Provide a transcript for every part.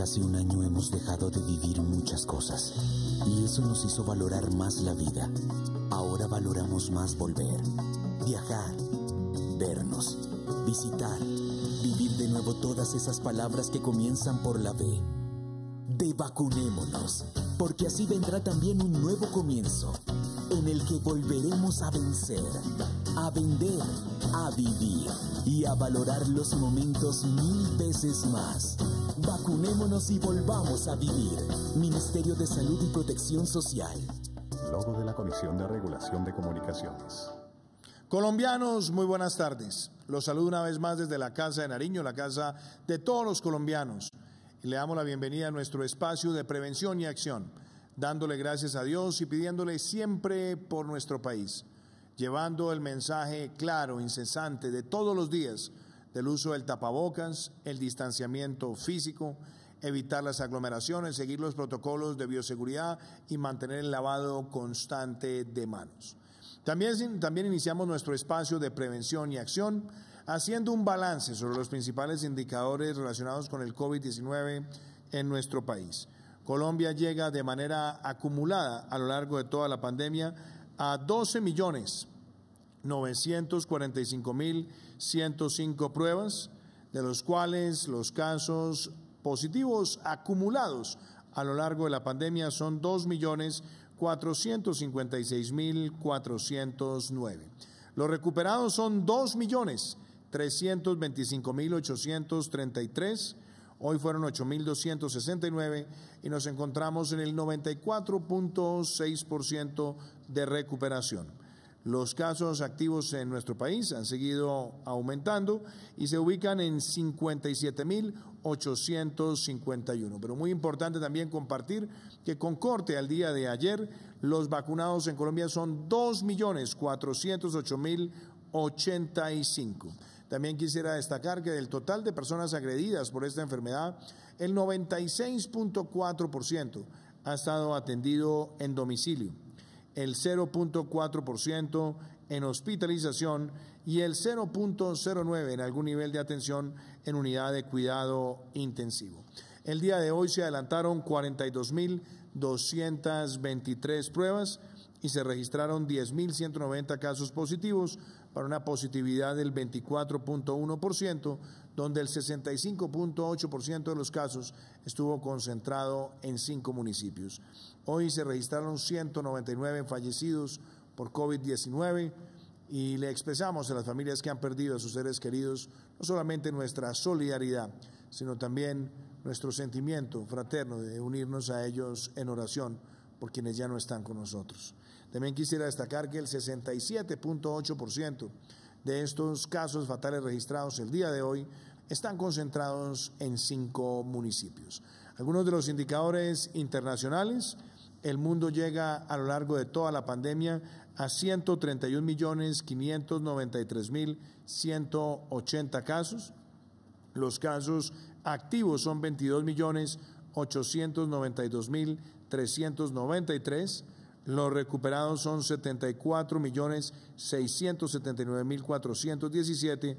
hace un año hemos dejado de vivir muchas cosas y eso nos hizo valorar más la vida. Ahora valoramos más volver, viajar, vernos, visitar, vivir de nuevo todas esas palabras que comienzan por la B. De vacunémonos, porque así vendrá también un nuevo comienzo, en el que volveremos a vencer, a vender, a vivir y a valorar los momentos 1000 veces más. Vacunémonos y volvamos a vivir. Ministerio de Salud y Protección Social. Logo de la Comisión de Regulación de Comunicaciones. Colombianos, muy buenas tardes. Los saludo una vez más desde la Casa de Nariño, la casa de todos los colombianos. Y le damos la bienvenida a nuestro espacio de prevención y acción, dándole gracias a Dios y pidiéndole siempre por nuestro país, llevando el mensaje claro, incesante de todos los días del uso del tapabocas, el distanciamiento físico, evitar las aglomeraciones, seguir los protocolos de bioseguridad y mantener el lavado constante de manos. También iniciamos nuestro espacio de prevención y acción haciendo un balance sobre los principales indicadores relacionados con el COVID-19 en nuestro país. Colombia llega de manera acumulada a lo largo de toda la pandemia a 12.945.105 pruebas, de los cuales los casos positivos acumulados a lo largo de la pandemia son 2.456.409. Los recuperados son 2.325.833. Hoy fueron 8.269 y nos encontramos en el 94.6% de recuperación. Los casos activos en nuestro país han seguido aumentando y se ubican en 57.851. Pero muy importante también compartir que con corte al día de ayer, los vacunados en Colombia son 2.408.085. También quisiera destacar que del total de personas agredidas por esta enfermedad, el 96.4% ha estado atendido en domicilio, el 0.4% en hospitalización y el 0.09% en algún nivel de atención en unidad de cuidado intensivo. El día de hoy se adelantaron 42.223 pruebas y se registraron 10.190 casos positivos para una positividad del 24.1%, donde el 65.8% de los casos estuvo concentrado en 5 municipios. Hoy se registraron 199 fallecidos por COVID-19 y le expresamos a las familias que han perdido a sus seres queridos no solamente nuestra solidaridad, sino también nuestro sentimiento fraterno de unirnos a ellos en oración por quienes ya no están con nosotros. También quisiera destacar que el 67.8% de estos casos fatales registrados el día de hoy están concentrados en 5 municipios. Algunos de los indicadores internacionales: el mundo llega a lo largo de toda la pandemia a 131.593.180 casos. Los casos activos son 22.892.393. Los recuperados son 74.679.417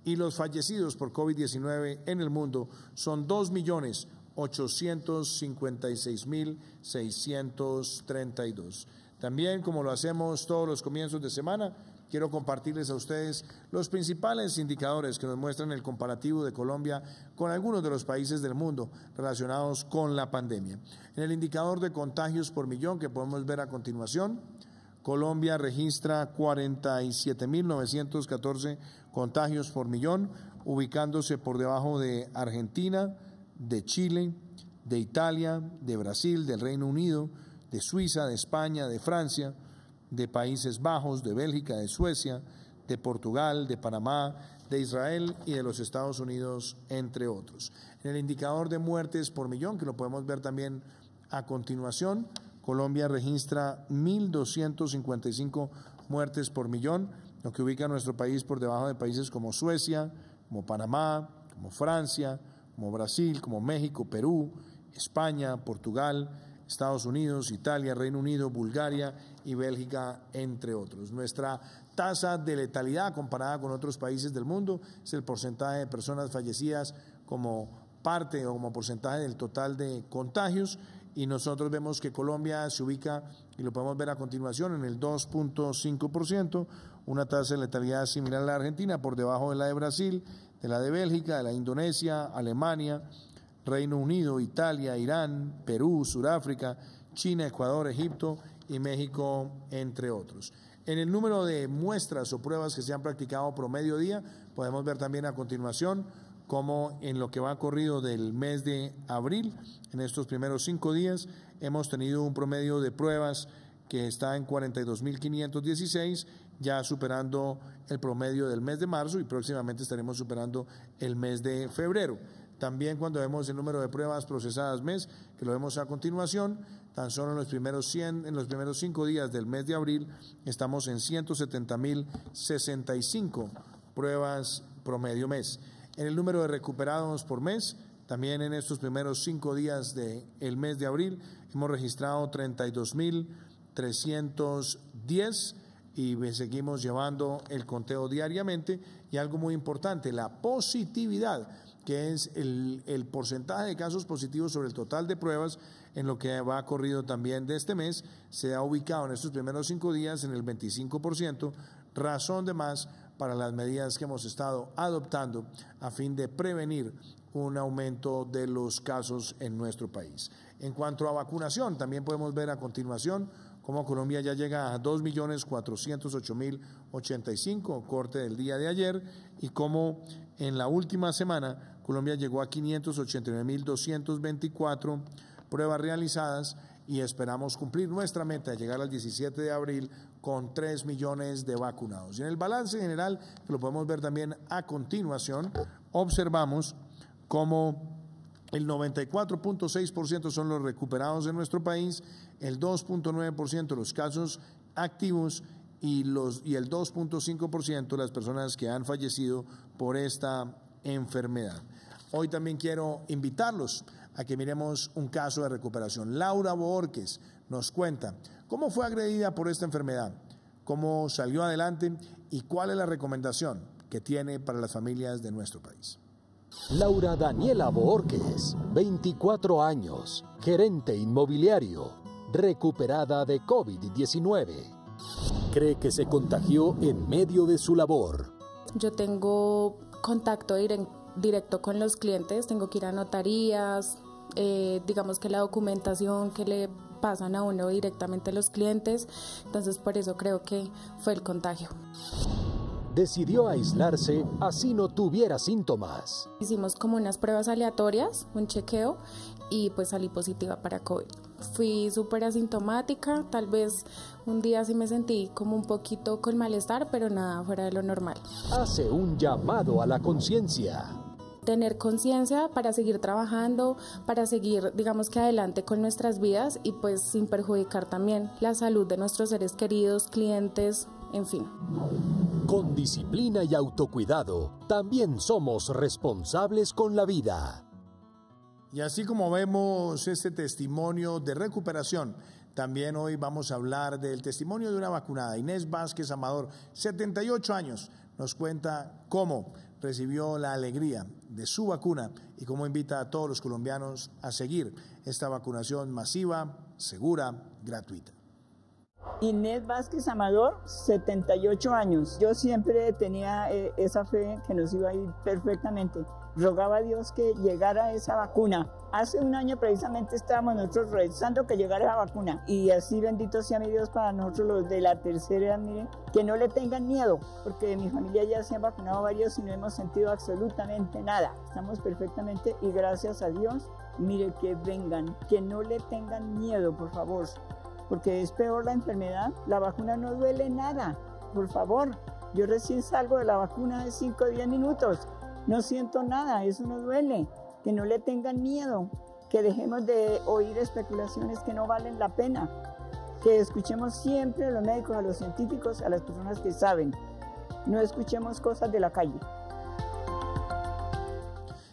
y los fallecidos por COVID-19 en el mundo son 2.856.632. También, como lo hacemos todos los comienzos de semana, quiero compartirles a ustedes los principales indicadores que nos muestran el comparativo de Colombia con algunos de los países del mundo relacionados con la pandemia. En el indicador de contagios por millón que podemos ver a continuación, Colombia registra 47.914 contagios por millón, ubicándose por debajo de Argentina, de Chile, de Italia, de Brasil, del Reino Unido, de Suiza, de España, de Francia, de Países Bajos, de Bélgica, de Suecia, de Portugal, de Panamá, de Israel y de los Estados Unidos, entre otros. En el indicador de muertes por millón, que lo podemos ver también a continuación, Colombia registra 1.255 muertes por millón, lo que ubica a nuestro país por debajo de países como Suecia, como Panamá, como Francia, como Brasil, como México, Perú, España, Portugal, Estados Unidos, Italia, Reino Unido, Bulgaria y Bélgica, entre otros. Nuestra tasa de letalidad comparada con otros países del mundo es el porcentaje de personas fallecidas como parte o como porcentaje del total de contagios, y nosotros vemos que Colombia se ubica, y lo podemos ver a continuación, en el 2.5%, una tasa de letalidad similar a la Argentina, por debajo de la de Brasil, de la de Bélgica, de la de Indonesia, Alemania, Reino Unido, Italia, Irán, Perú, Sudáfrica, China, Ecuador, Egipto y México, entre otros. En el número de muestras o pruebas que se han practicado promedio día, podemos ver también a continuación cómo en lo que va corrido del mes de abril, en estos primeros 5 días, hemos tenido un promedio de pruebas que está en 42.516, ya superando el promedio del mes de marzo, y próximamente estaremos superando el mes de febrero. También cuando vemos el número de pruebas procesadas mes, que lo vemos a continuación, tan solo en los primeros 5 días del mes de abril estamos en 170.065 pruebas promedio mes. En el número de recuperados por mes, también en estos primeros 5 días del mes de abril hemos registrado 32.310 y seguimos llevando el conteo diariamente. Y algo muy importante, la positividad, que es el porcentaje de casos positivos sobre el total de pruebas en lo que va corrido también de este mes, se ha ubicado en estos primeros 5 días en el 25%, razón de más para las medidas que hemos estado adoptando a fin de prevenir un aumento de los casos en nuestro país. En cuanto a vacunación, también podemos ver a continuación cómo Colombia ya llega a 2.408.085, corte del día de ayer, y cómo en la última semana Colombia llegó a 589.224 pruebas realizadas, y esperamos cumplir nuestra meta de llegar al 17 de abril con 3 millones de vacunados. Y en el balance general, que lo podemos ver también a continuación, observamos cómo el 94.6% son los recuperados en nuestro país, el 2.9% los casos activos y el 2.5% las personas que han fallecido por esta enfermedad. Hoy también quiero invitarlos a que miremos un caso de recuperación. Laura Bohórquez nos cuenta cómo fue agredida por esta enfermedad, cómo salió adelante y cuál es la recomendación que tiene para las familias de nuestro país. Laura Daniela Bohórquez, 24 años, gerente inmobiliario, recuperada de COVID-19. Cree que se contagió en medio de su labor. Yo tengo contacto directo con los clientes, tengo que ir a notarías, digamos que la documentación que le pasan a uno directamente a los clientes, entonces por eso creo que fue el contagio. Decidió aislarse así no tuviera síntomas. Hicimos como unas pruebas aleatorias, un chequeo, y pues salí positiva para COVID. Fui súper asintomática, tal vez un día sí me sentí como un poquito con malestar, pero nada fuera de lo normal. Hace un llamado a la conciencia. Tener conciencia para seguir trabajando, para seguir, digamos que adelante con nuestras vidas y pues sin perjudicar también la salud de nuestros seres queridos, clientes, en fin. Con disciplina y autocuidado, también somos responsables con la vida. Y así como vemos este testimonio de recuperación, también hoy vamos a hablar del testimonio de una vacunada. Inés Vázquez Amador, 78 años, nos cuenta cómo recibió la alegría de su vacuna y cómo invita a todos los colombianos a seguir esta vacunación masiva, segura, gratuita. Inés Vázquez Amador, 78 años. Yo siempre tenía esa fe que nos iba a ir perfectamente. Rogaba a Dios que llegara esa vacuna. Hace un año precisamente estábamos nosotros rezando que llegara esa vacuna. Y así bendito sea mi Dios para nosotros los de la tercera edad, miren, que no le tengan miedo, porque de mi familia ya se han vacunado varios y no hemos sentido absolutamente nada. Estamos perfectamente y gracias a Dios, mire que vengan, que no le tengan miedo, por favor. Porque es peor la enfermedad, la vacuna no duele nada, por favor. Yo recién salgo de la vacuna de 5 o 10 minutos, no siento nada, eso no duele. Que no le tengan miedo, que dejemos de oír especulaciones que no valen la pena, que escuchemos siempre a los médicos, a los científicos, a las personas que saben. No escuchemos cosas de la calle.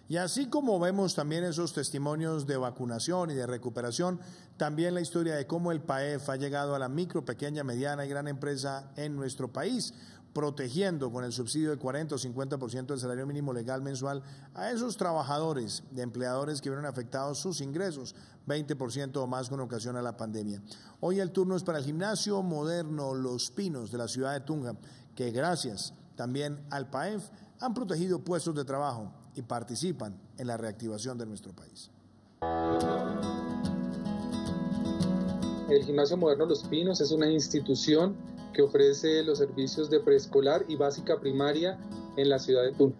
Y así como vemos también esos testimonios de vacunación y de recuperación, también la historia de cómo el PAEF ha llegado a la micro, pequeña, mediana y gran empresa en nuestro país. protegiendo con el subsidio de 40 o 50% del salario mínimo legal mensual a esos trabajadores de empleadores que vieron afectados sus ingresos, 20% o más con ocasión a la pandemia. Hoy el turno es para el gimnasio moderno Los Pinos de la ciudad de Tunja, que gracias también al PAEF han protegido puestos de trabajo y participan en la reactivación de nuestro país. El Gimnasio Moderno Los Pinos es una institución que ofrece los servicios de preescolar y básica primaria en la ciudad de Tunja.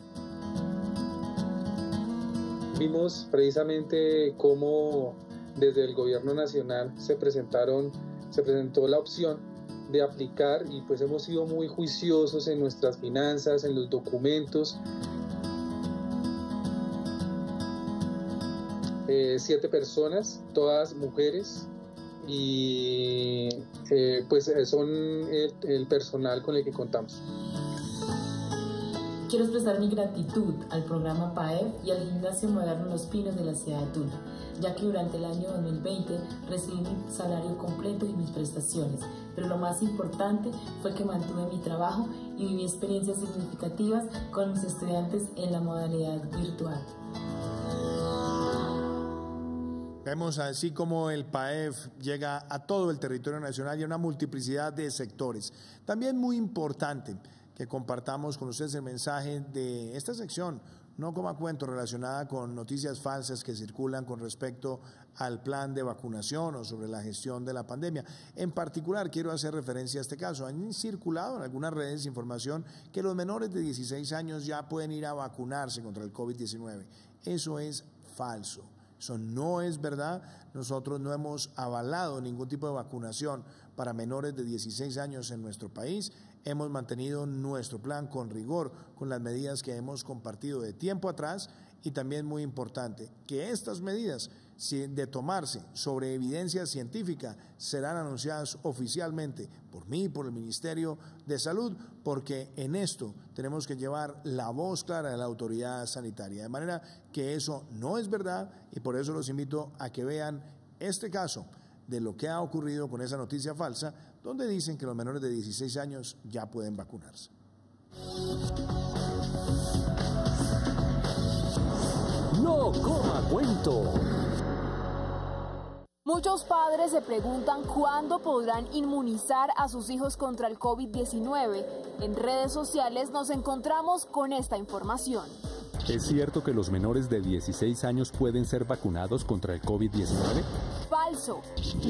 Vimos precisamente cómo desde el gobierno nacional se presentó la opción de aplicar, y pues hemos sido muy juiciosos en nuestras finanzas, en los documentos. 7 personas, todas mujeres, y pues son el personal con el que contamos. Quiero expresar mi gratitud al programa PAEF y al Gimnasio Moderno Los Pinos de la ciudad de Tunja, ya que durante el año 2020 recibí mi salario completo y mis prestaciones, pero lo más importante fue que mantuve mi trabajo y viví experiencias significativas con mis estudiantes en la modalidad virtual. Vemos así como el PAEF llega a todo el territorio nacional y a una multiplicidad de sectores. También muy importante que compartamos con ustedes el mensaje de esta sección, No Coma Cuento, relacionada con noticias falsas que circulan con respecto al plan de vacunación o sobre la gestión de la pandemia. En particular, quiero hacer referencia a este caso. Han circulado en algunas redes información que los menores de 16 años ya pueden ir a vacunarse contra el COVID-19. Eso es falso. Eso no es verdad. Nosotros no hemos avalado ningún tipo de vacunación para menores de 16 años en nuestro país. Hemos mantenido nuestro plan con rigor, con las medidas que hemos compartido de tiempo atrás, y también muy importante que estas medidas de tomarse sobre evidencia científica serán anunciadas oficialmente por mí, por el Ministerio de Salud, porque en esto tenemos que llevar la voz clara de la autoridad sanitaria, de manera que eso no es verdad, y por eso los invito a que vean este caso de lo que ha ocurrido con esa noticia falsa, donde dicen que los menores de 16 años ya pueden vacunarse. No Coma Cuento. Muchos padres se preguntan cuándo podrán inmunizar a sus hijos contra el COVID-19. En redes sociales nos encontramos con esta información. ¿Es cierto que los menores de 16 años pueden ser vacunados contra el COVID-19? Falso.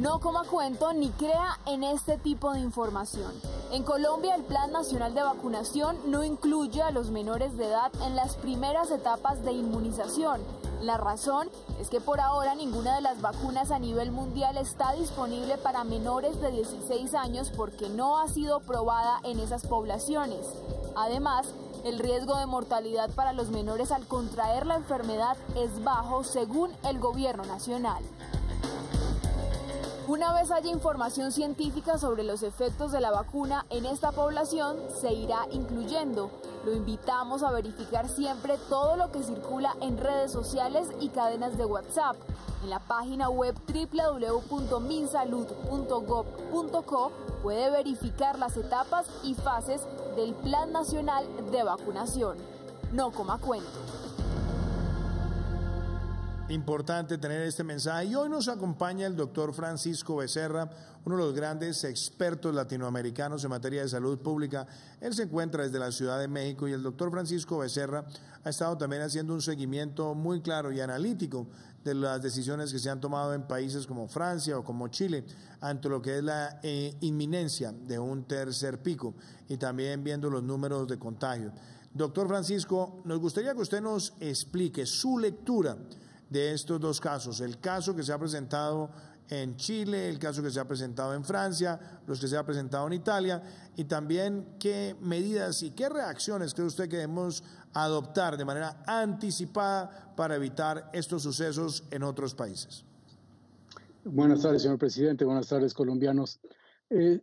No coma cuento ni crea en este tipo de información. En Colombia, el Plan Nacional de Vacunación no incluye a los menores de edad en las primeras etapas de inmunización. La razón es que por ahora ninguna de las vacunas a nivel mundial está disponible para menores de 16 años porque no ha sido probada en esas poblaciones. Además, el riesgo de mortalidad para los menores al contraer la enfermedad es bajo según el gobierno nacional. Una vez haya información científica sobre los efectos de la vacuna en esta población, se irá incluyendo. Lo invitamos a verificar siempre todo lo que circula en redes sociales y cadenas de WhatsApp. En la página web www.minsalud.gov.co puede verificar las etapas y fases del Plan Nacional de Vacunación. No coma cuento. Importante tener este mensaje, y hoy nos acompaña el doctor Francisco Becerra, uno de los grandes expertos latinoamericanos en materia de salud pública. Él se encuentra desde la Ciudad de México, y el doctor Francisco Becerra ha estado también haciendo un seguimiento muy claro y analítico de las decisiones que se han tomado en países como Francia o como Chile ante lo que es la inminencia de un tercer pico, y también viendo los números de contagio. Doctor Francisco, nos gustaría que usted nos explique su lectura de estos dos casos, el caso que se ha presentado en Chile, el caso que se ha presentado en Francia, los que se ha presentado en Italia, y también qué medidas y qué reacciones cree usted que debemos adoptar de manera anticipada para evitar estos sucesos en otros países. Buenas tardes, señor presidente. Buenas tardes, colombianos.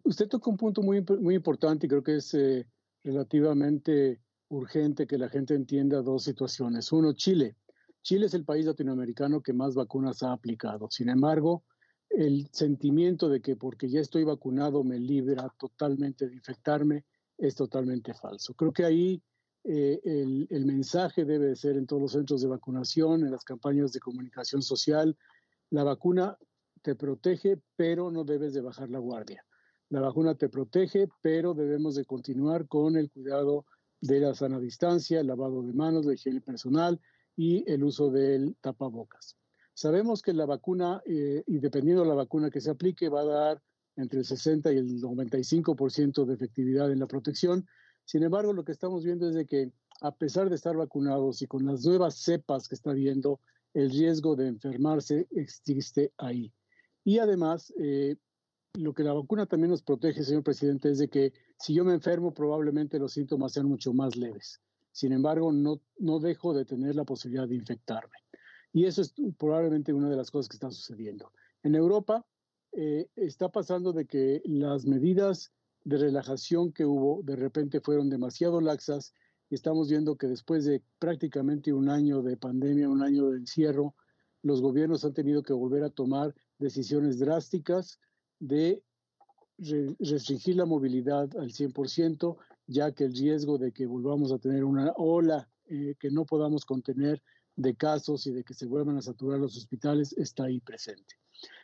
Usted tocó un punto muy importante, y creo que es relativamente urgente que la gente entienda dos situaciones. Uno, Chile. Chile es el país latinoamericano que más vacunas ha aplicado. Sin embargo, el sentimiento de que porque ya estoy vacunado me libra totalmente de infectarme es totalmente falso. Creo que ahí el mensaje debe ser en todos los centros de vacunación, en las campañas de comunicación social: la vacuna te protege, pero no debes de bajar la guardia. La vacuna te protege, pero debemos de continuar con el cuidado de la sana distancia, el lavado de manos, la higiene personal y el uso del tapabocas. Sabemos que la vacuna, y dependiendo de la vacuna que se aplique, va a dar entre el 60 y el 95% de efectividad en la protección. Sin embargo, lo que estamos viendo es de que, a pesar de estar vacunados y con las nuevas cepas que está habiendo, el riesgo de enfermarse existe ahí. Y además, lo que la vacuna también nos protege, señor presidente, es de que si yo me enfermo, probablemente los síntomas sean mucho más leves. Sin embargo, no dejo de tener la posibilidad de infectarme. Y eso es probablemente una de las cosas que está sucediendo. En Europa está pasando de que las medidas de relajación que hubo de repente fueron demasiado laxas, y estamos viendo que después de prácticamente un año de pandemia, un año de encierro, los gobiernos han tenido que volver a tomar decisiones drásticas de restringir la movilidad al 100%, ya que el riesgo de que volvamos a tener una ola que no podamos contener de casos y de que se vuelvan a saturar los hospitales está ahí presente.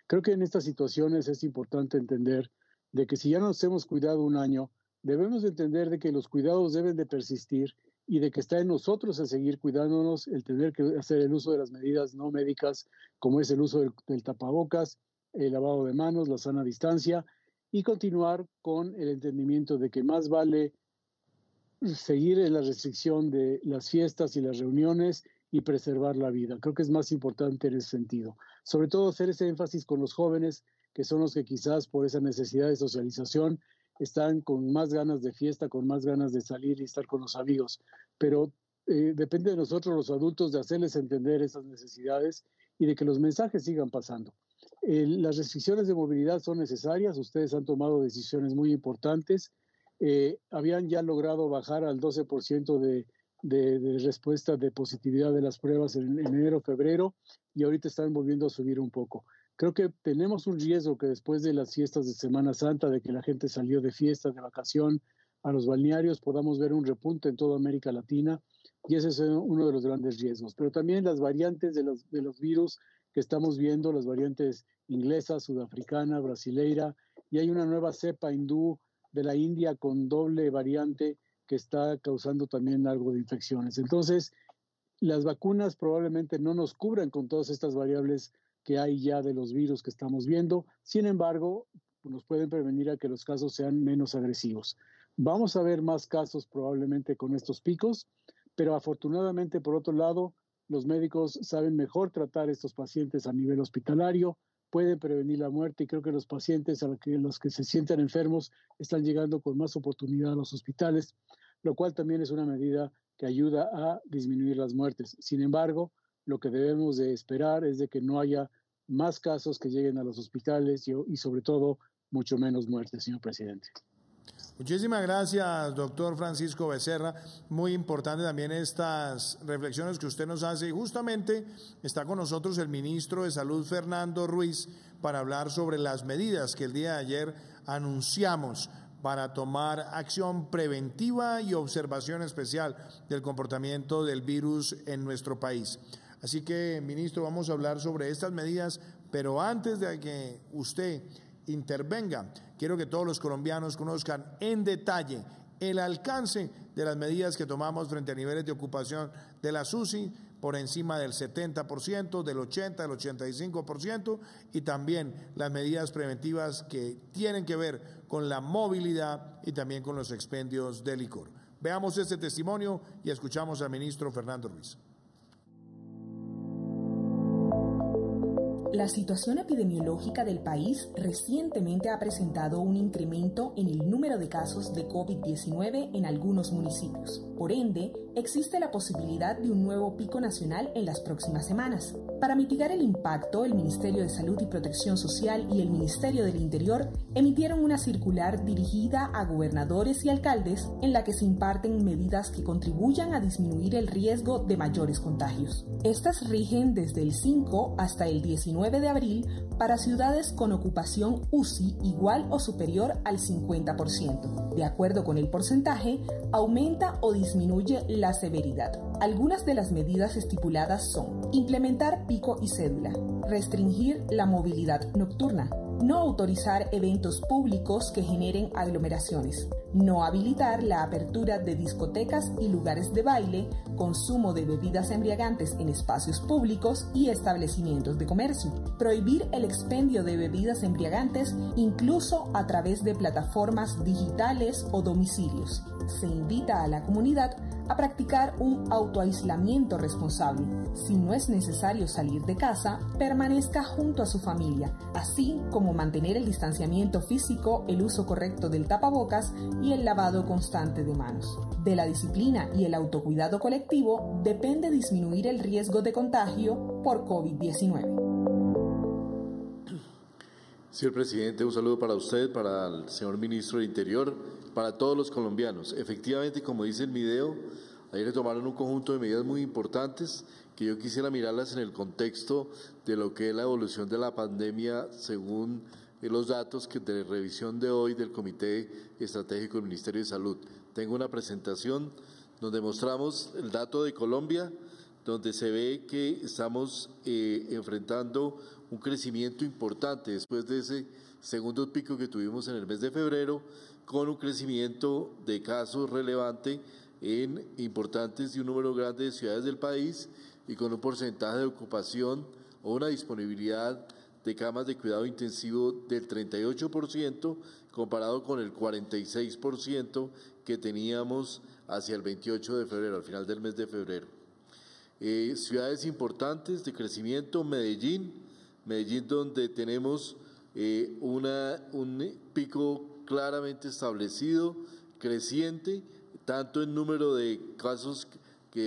Creo que en estas situaciones es importante entender de que si ya nos hemos cuidado un año, debemos entender de que los cuidados deben de persistir y de que está en nosotros el seguir cuidándonos, el tener que hacer el uso de las medidas no médicas, como es el uso del tapabocas, el lavado de manos, la sana distancia, y continuar con el entendimiento de que más vale seguir en la restricción de las fiestas y las reuniones y preservar la vida. Creo que es más importante en ese sentido. Sobre todo hacer ese énfasis con los jóvenes, que son los que quizás por esa necesidad de socialización están con más ganas de fiesta, con más ganas de salir y estar con los amigos. Pero depende de nosotros los adultos de hacerles entender esas necesidades y de que los mensajes sigan pasando. Las restricciones de movilidad son necesarias. Ustedes han tomado decisiones muy importantes. Habían ya logrado bajar al 12% de respuesta de positividad de las pruebas en enero, febrero, y ahorita están volviendo a subir un poco. Creo que tenemos un riesgo que después de las fiestas de Semana Santa, de que la gente salió de fiesta, de vacación a los balnearios, podamos ver un repunte en toda América Latina, y ese es uno de los grandes riesgos. Pero también las variantes de los virus que estamos viendo, las variantes inglesa, sudafricana, brasileira, y hay una nueva cepa hindú de la India con doble variante que está causando también algo de infecciones. Entonces, las vacunas probablemente no nos cubran con todas estas variables que hay ya de los virus que estamos viendo. Sin embargo, nos pueden prevenir a que los casos sean menos agresivos. Vamos a ver más casos probablemente con estos picos, pero afortunadamente, por otro lado, los médicos saben mejor tratar a estos pacientes a nivel hospitalario, pueden prevenir la muerte, y creo que los pacientes los que se sientan enfermos están llegando con más oportunidad a los hospitales, lo cual también es una medida que ayuda a disminuir las muertes. Sin embargo, lo que debemos de esperar es de que no haya más casos que lleguen a los hospitales y sobre todo mucho menos muertes, señor presidente. Muchísimas gracias, doctor Francisco Becerra. Muy importante también estas reflexiones que usted nos hace. Y justamente está con nosotros el ministro de Salud, Fernando Ruiz, para hablar sobre las medidas que el día de ayer anunciamos para tomar acción preventiva y observación especial del comportamiento del virus en nuestro país. Así que, ministro, vamos a hablar sobre estas medidas, pero antes de que usted intervenga, quiero que todos los colombianos conozcan en detalle el alcance de las medidas que tomamos frente a niveles de ocupación de las UCI por encima del 70%, del 80%, del 85%, y también las medidas preventivas que tienen que ver con la movilidad y también con los expendios de licor. Veamos este testimonio y escuchamos al ministro Fernando Ruiz. La situación epidemiológica del país recientemente ha presentado un incremento en el número de casos de COVID-19 en algunos municipios. Por ende, existe la posibilidad de un nuevo pico nacional en las próximas semanas. Para mitigar el impacto, el Ministerio de Salud y Protección Social y el Ministerio del Interior emitieron una circular dirigida a gobernadores y alcaldes en la que se imparten medidas que contribuyan a disminuir el riesgo de mayores contagios. Estas rigen desde el 5 hasta el 19 19 de abril para ciudades con ocupación UCI igual o superior al 50%. De acuerdo con el porcentaje, aumenta o disminuye la severidad. Algunas de las medidas estipuladas son: implementar pico y cédula, restringir la movilidad nocturna, no autorizar eventos públicos que generen aglomeraciones, no habilitar la apertura de discotecas y lugares de baile, consumo de bebidas embriagantes en espacios públicos y establecimientos de comercio, prohibir el expendio de bebidas embriagantes incluso a través de plataformas digitales o domicilios. Se invita a la comunidad a practicar un autoaislamiento responsable. Si no es necesario salir de casa, permanezca junto a su familia, así como mantener el distanciamiento físico, el uso correcto del tapabocas y el lavado constante de manos. De la disciplina y el autocuidado colectivo depende disminuir el riesgo de contagio por COVID-19. Señor presidente, un saludo para usted, para el señor ministro del Interior, para todos los colombianos. Efectivamente, como dice el video, ayer se tomaron un conjunto de medidas muy importantes que yo quisiera mirarlas en el contexto de lo que es la evolución de la pandemia según los datos de revisión de hoy del Comité Estratégico del Ministerio de Salud. Tengo una presentación donde mostramos el dato de Colombia, donde se ve que estamos enfrentando un crecimiento importante después de ese segundo pico que tuvimos en el mes de febrero, con un crecimiento de casos relevante en importantes y un número grande de ciudades del país y con un porcentaje de ocupación o una disponibilidad de camas de cuidado intensivo del 38% comparado con el 46% que teníamos hacia el 28 de febrero, al final del mes de febrero. Ciudades importantes de crecimiento: Medellín donde tenemos un pico claramente establecido, creciente, tanto en número de casos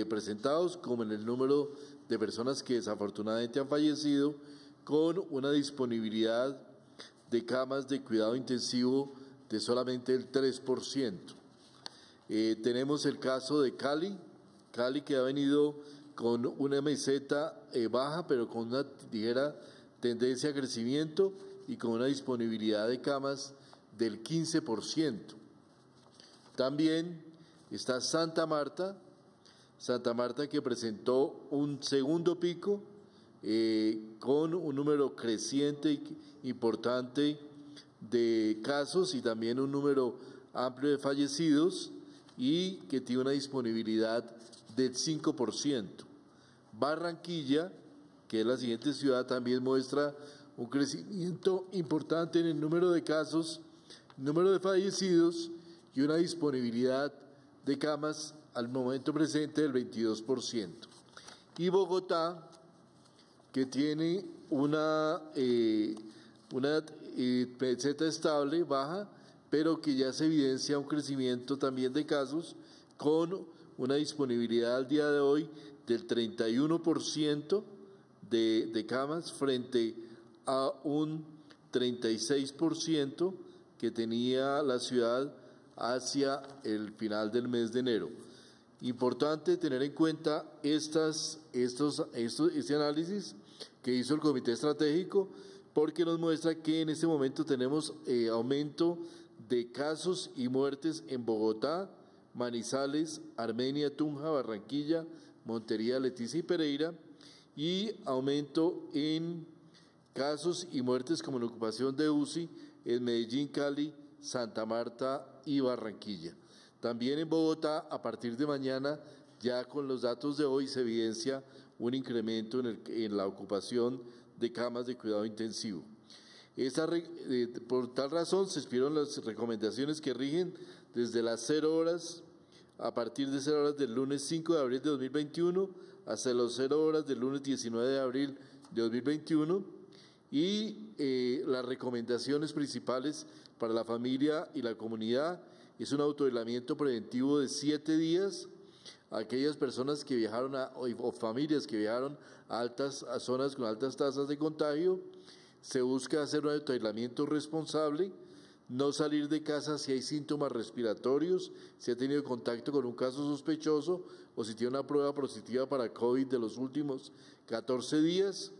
presentados como en el número de personas que desafortunadamente han fallecido, con una disponibilidad de camas de cuidado intensivo de solamente el 3%. Tenemos el caso de Cali que ha venido con una meseta baja, pero con una ligera tendencia a crecimiento y con una disponibilidad de camas del 15%. También está Santa Marta que presentó un segundo pico con un número creciente importante de casos y también un número amplio de fallecidos y que tiene una disponibilidad del 5%. Barranquilla, que es la siguiente ciudad, también muestra un crecimiento importante en el número de casos, número de fallecidos y una disponibilidad de camas al momento presente del 22%. Y Bogotá, que tiene una meseta estable, baja, pero que ya se evidencia un crecimiento también de casos con una disponibilidad al día de hoy del 31% de camas frente a un 36% que tenía la ciudad hacia el final del mes de enero. Importante tener en cuenta este análisis que hizo el Comité Estratégico, porque nos muestra que en este momento tenemos aumento de casos y muertes en Bogotá, Manizales, Armenia, Tunja, Barranquilla, Montería, Leticia y Pereira, y aumento en casos y muertes como en ocupación de UCI en Medellín, Cali, Santa Marta y Barranquilla. También en Bogotá, a partir de mañana, ya con los datos de hoy, se evidencia un incremento en la ocupación de camas de cuidado intensivo. Por tal razón, se expidieron las recomendaciones que rigen desde las 0 horas, a partir de 0 horas del lunes 5 de abril de 2021, hasta las 0 horas del lunes 19 de abril de 2021, y las recomendaciones principales para la familia y la comunidad es un autoaislamiento preventivo de 7 días. Aquellas personas que viajaron o familias que viajaron a zonas con altas tasas de contagio, se busca hacer un autoaislamiento responsable, no salir de casa si hay síntomas respiratorios, si ha tenido contacto con un caso sospechoso o si tiene una prueba positiva para COVID de los últimos 14 días,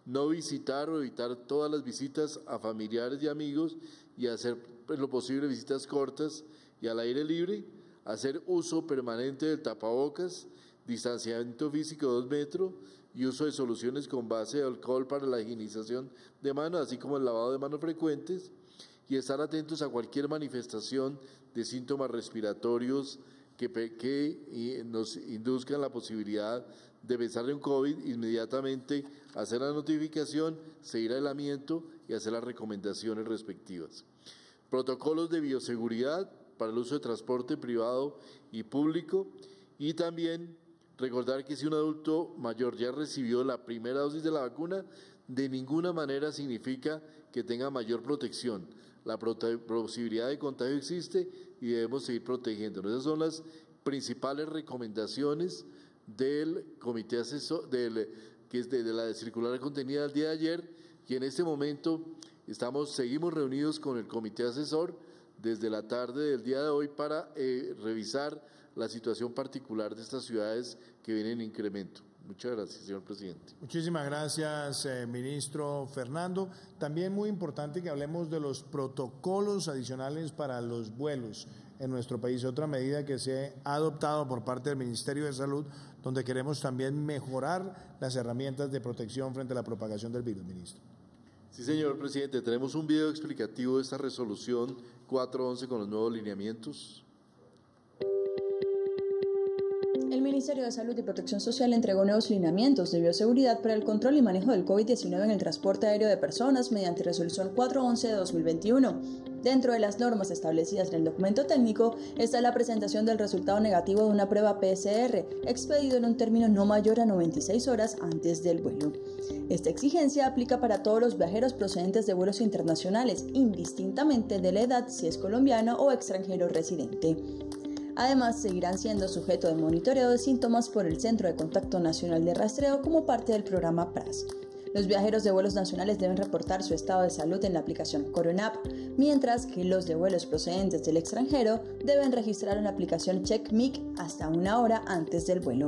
no visitar o evitar todas las visitas a familiares y amigos y hacer en lo posible visitas cortas y al aire libre, hacer uso permanente del tapabocas, distanciamiento físico de 2 metros y uso de soluciones con base de alcohol para la higienización de manos, así como el lavado de manos frecuentes, y estar atentos a cualquier manifestación de síntomas respiratorios que nos induzcan la posibilidad de pensar en COVID, inmediatamente hacer la notificación, seguir el aislamiento y hacer las recomendaciones respectivas. Protocolos de bioseguridad para el uso de transporte privado y público, y también recordar que si un adulto mayor ya recibió la primera dosis de la vacuna, de ninguna manera significa que tenga mayor protección. La posibilidad de contagio existe y debemos seguir protegiéndonos. Esas son las principales recomendaciones del comité asesor, que es de la circular contenida el día de ayer, y en este momento seguimos reunidos con el comité asesor desde la tarde del día de hoy para revisar la situación particular de estas ciudades que vienen en incremento. Muchas gracias, señor presidente. Muchísimas gracias, ministro Fernando. También muy importante que hablemos de los protocolos adicionales para los vuelos en nuestro país. Otra medida que se ha adoptado por parte del Ministerio de Salud, donde queremos también mejorar las herramientas de protección frente a la propagación del virus, ministro. Sí, señor presidente. Tenemos un video explicativo de esta resolución 411 con los nuevos lineamientos. El Ministerio de Salud y Protección Social entregó nuevos lineamientos de bioseguridad para el control y manejo del COVID-19 en el transporte aéreo de personas mediante resolución 411 de 2021. Dentro de las normas establecidas en el documento técnico está la presentación del resultado negativo de una prueba PCR, expedido en un término no mayor a 96 horas antes del vuelo. Esta exigencia aplica para todos los viajeros procedentes de vuelos internacionales, indistintamente de la edad, si es colombiano o extranjero residente. Además, seguirán siendo sujeto de monitoreo de síntomas por el Centro de Contacto Nacional de Rastreo como parte del programa PRAS. Los viajeros de vuelos nacionales deben reportar su estado de salud en la aplicación CoronaApp, mientras que los de vuelos procedentes del extranjero deben registrar en la aplicación CheckMic hasta 1 hora antes del vuelo.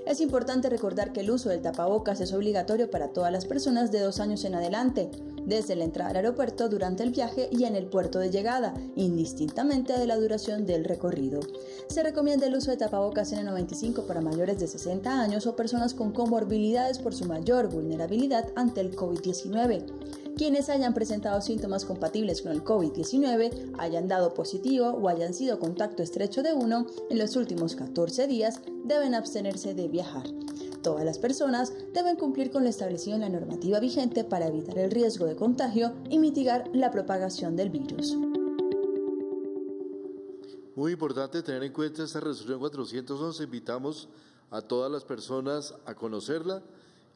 Es importante recordar que el uso del tapabocas es obligatorio para todas las personas de 2 años en adelante, desde la entrada al aeropuerto, durante el viaje y en el puerto de llegada, indistintamente de la duración del recorrido. Se recomienda el uso de tapabocas N95 para mayores de 60 años o personas con comorbilidades por su mayor vulnerabilidad ante el COVID-19. Quienes hayan presentado síntomas compatibles con el COVID-19, hayan dado positivo o hayan sido contacto estrecho de uno en los últimos 14 días, deben abstenerse de viajar. Todas las personas deben cumplir con lo establecido en la normativa vigente para evitar el riesgo de contagio y mitigar la propagación del virus. Muy importante tener en cuenta esta resolución 411. Invitamos a todas las personas a conocerla.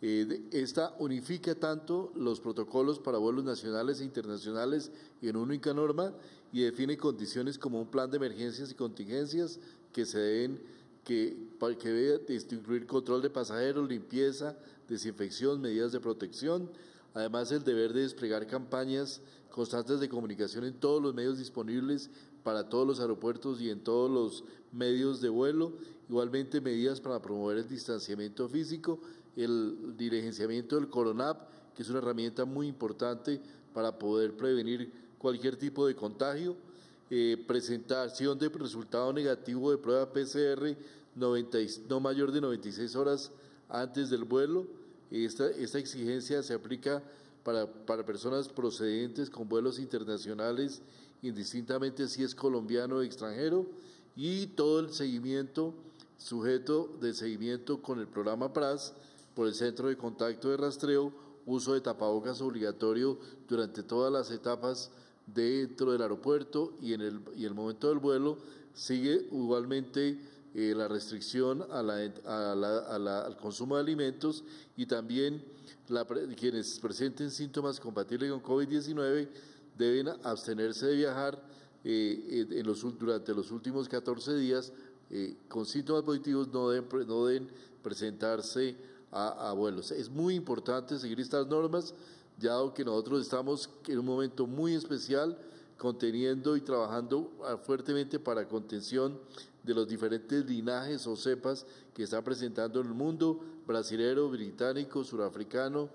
Esta unifica tanto los protocolos para vuelos nacionales e internacionales en una única norma y define condiciones como un plan de emergencias y contingencias que debe incluir control de pasajeros, limpieza, desinfección, medidas de protección. Además, el deber de desplegar campañas constantes de comunicación en todos los medios disponibles para todos los aeropuertos y en todos los medios de vuelo. Igualmente, medidas para promover el distanciamiento físico, el diligenciamiento del CoronaApp, que es una herramienta muy importante para poder prevenir cualquier tipo de contagio. Presentación de resultado negativo de prueba PCR no mayor de 96 horas antes del vuelo. Esta exigencia se aplica para personas procedentes con vuelos internacionales, indistintamente si es colombiano o extranjero, y todo el seguimiento, sujeto de seguimiento con el programa PRAS por el Centro de Contacto de Rastreo, uso de tapabocas obligatorio durante todas las etapas dentro del aeropuerto y en el momento del vuelo. Sigue igualmente la restricción al consumo de alimentos, y también quienes presenten síntomas compatibles con COVID-19 deben abstenerse de viajar durante los últimos 14 días con síntomas positivos, no deben presentarse a vuelos. Es muy importante seguir estas normas, dado que nosotros estamos en un momento muy especial conteniendo y trabajando fuertemente para contención de los diferentes linajes o cepas que están presentando en el mundo, brasilero, británico, surafricano,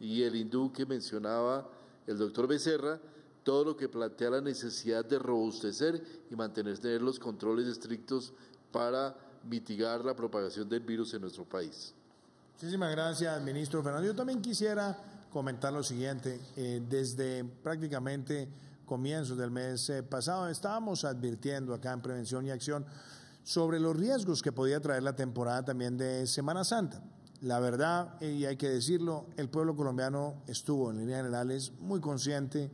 y el hindú que mencionaba el doctor Becerra, todo lo que plantea la necesidad de robustecer y tener los controles estrictos para mitigar la propagación del virus en nuestro país. Muchísimas gracias, ministro Fernando. Yo también quisiera comentar lo siguiente. Desde prácticamente comienzos del mes pasado estábamos advirtiendo acá en Prevención y Acción sobre los riesgos que podía traer la temporada también de Semana Santa. La verdad, y hay que decirlo, el pueblo colombiano estuvo en líneas generales muy consciente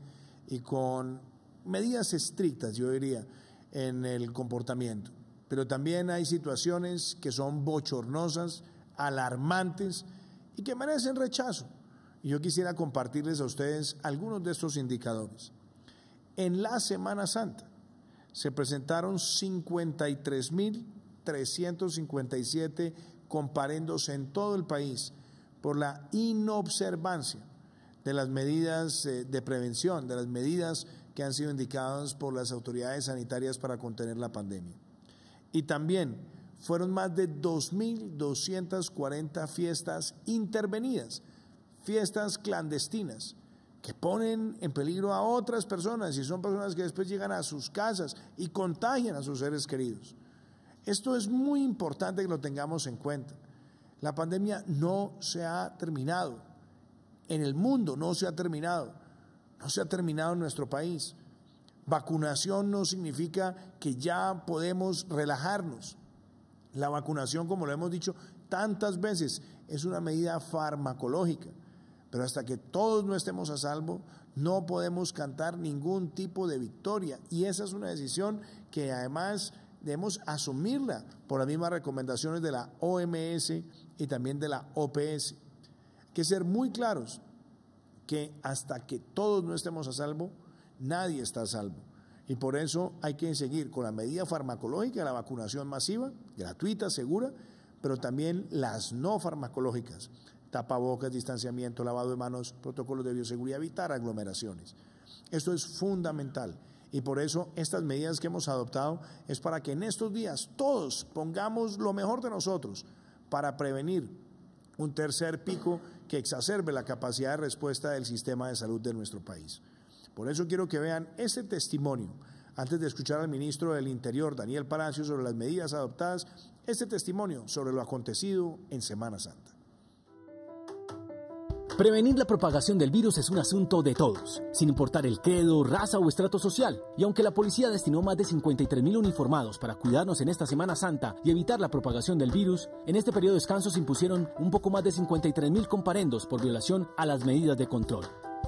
y con medidas estrictas, yo diría, en el comportamiento. Pero también hay situaciones que son bochornosas, alarmantes y que merecen rechazo. Y yo quisiera compartirles a ustedes algunos de estos indicadores. En la Semana Santa se presentaron 53.357 comparendos en todo el país por la inobservancia de las medidas de prevención, de las medidas que han sido indicadas por las autoridades sanitarias para contener la pandemia. Y también fueron más de 2.240 fiestas intervenidas, fiestas clandestinas, que ponen en peligro a otras personas y son personas que después llegan a sus casas y contagian a sus seres queridos. Esto es muy importante que lo tengamos en cuenta. La pandemia no se ha terminado. En el mundo no se ha terminado. No se ha terminado en nuestro país. Vacunación no significa que ya podemos relajarnos. La vacunación, como lo hemos dicho tantas veces, es una medida farmacológica. Pero hasta que todos no estemos a salvo, no podemos cantar ningún tipo de victoria. Y esa es una decisión que además debemos asumirla por las mismas recomendaciones de la OMS y también de la OPS. Hay que ser muy claros que hasta que todos no estemos a salvo, nadie está a salvo. Y por eso hay que seguir con la medida farmacológica, la vacunación masiva, gratuita, segura, pero también las no farmacológicas, tapabocas, distanciamiento, lavado de manos, protocolos de bioseguridad, evitar aglomeraciones. Esto es fundamental. Y por eso estas medidas que hemos adoptado es para que en estos días todos pongamos lo mejor de nosotros para prevenir un tercer pico que exacerbe la capacidad de respuesta del sistema de salud de nuestro país. Por eso quiero que vean este testimonio, antes de escuchar al ministro del Interior, Daniel Palacio, sobre las medidas adoptadas, este testimonio sobre lo acontecido en Semana Santa. Prevenir la propagación del virus es un asunto de todos, sin importar el credo, raza o estrato social. Y aunque la policía destinó más de 53.000 uniformados para cuidarnos en esta Semana Santa y evitar la propagación del virus, en este periodo de descanso se impusieron un poco más de 53.000 comparendos por violación a las medidas de control.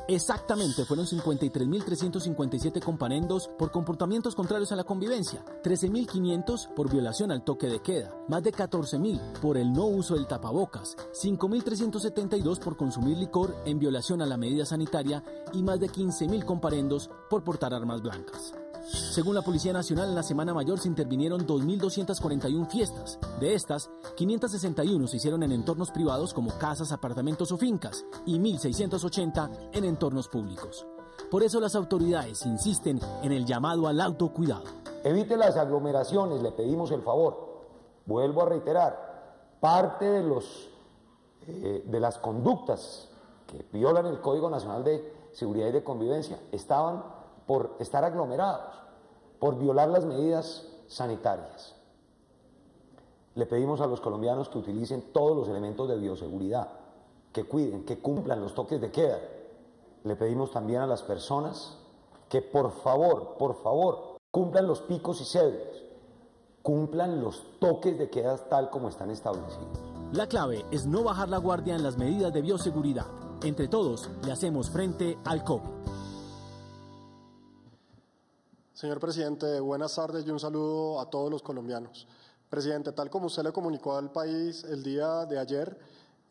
Exactamente, fueron 53.357 comparendos por comportamientos contrarios a la convivencia, 13.500 por violación al toque de queda, más de 14.000 por el no uso del tapabocas, 5.372 por consumir licor en violación a la medida sanitaria y más de 15.000 comparendos por portar armas blancas. Según la Policía Nacional, en la Semana Mayor se intervinieron 2.241 fiestas. De estas, 561 se hicieron en entornos privados como casas, apartamentos o fincas y 1.680 en entornos públicos. Por eso las autoridades insisten en el llamado al autocuidado. Evite las aglomeraciones, le pedimos el favor. Vuelvo a reiterar, parte de las conductas que violan el Código Nacional de Seguridad y de Convivencia estaban por estar aglomerados, por violar las medidas sanitarias. Le pedimos a los colombianos que utilicen todos los elementos de bioseguridad, que cuiden, que cumplan los toques de queda. Le pedimos también a las personas que por favor, cumplan los picos y cédulas, cumplan los toques de queda tal como están establecidos. La clave es no bajar la guardia en las medidas de bioseguridad. Entre todos, le hacemos frente al COVID. Señor presidente, buenas tardes y un saludo a todos los colombianos. Presidente, tal como usted le comunicó al país el día de ayer,